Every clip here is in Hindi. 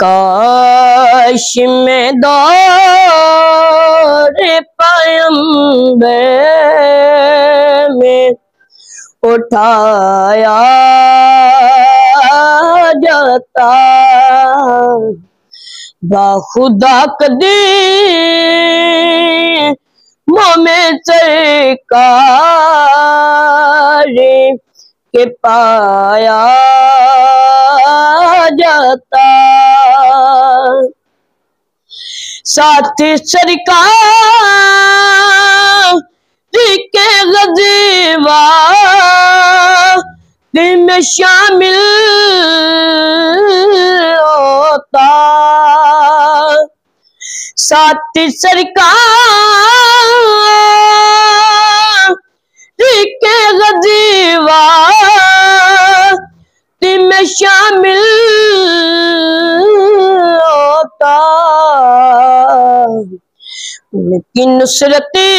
काश में दौर पैगंबर में उठाया जाता, बाखुदा कदीमों में सरकार के पाया जाता। साथ सरकार के ग़ज़वा में शामिल होता, साथ सरकार के ग़ज़वा में शामिल होता। उनकी नुसरती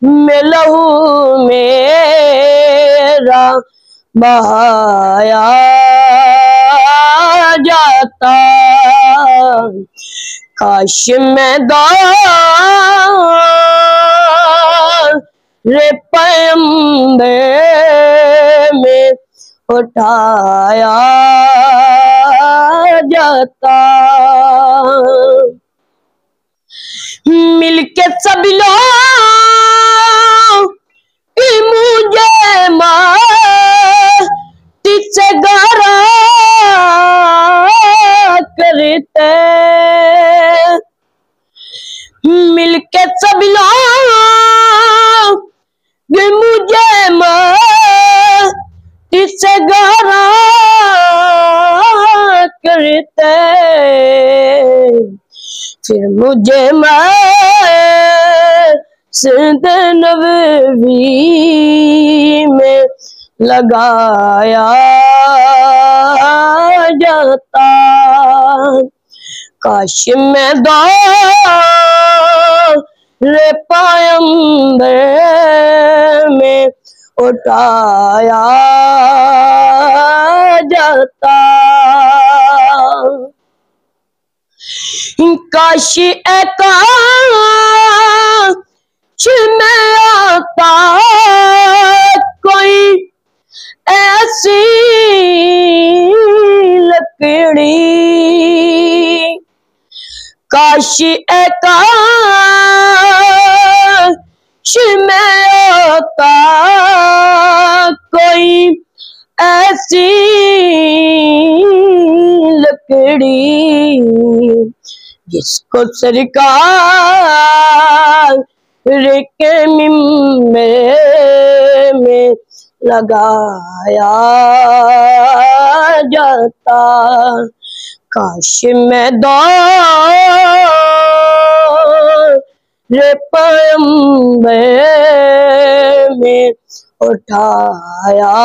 में लहू मेरा बहाया जाता, काश मैं दौर पैगंबर में उठाया जाता। मिलके सब लोग मुझे माटी से गारा करते, मिलके सब लोग मुझे माटी से गारा करते, फिर मुझे मस्जिद नबवी में लगाया जाता, काश मैं दौर पैगंबर में उठाया जाता। काश काश में आता कोई ऐसी लकड़ी, काश काश में आता कोई ऐसी लकड़ी जिसको सरकार के मिंबर में लगाया जाता, काश मैं दौर पैगंबर में उठाया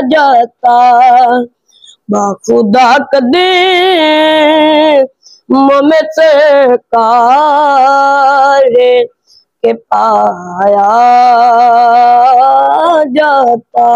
जाता, बाखुदा कदीमों में सरकार के पाया जाता।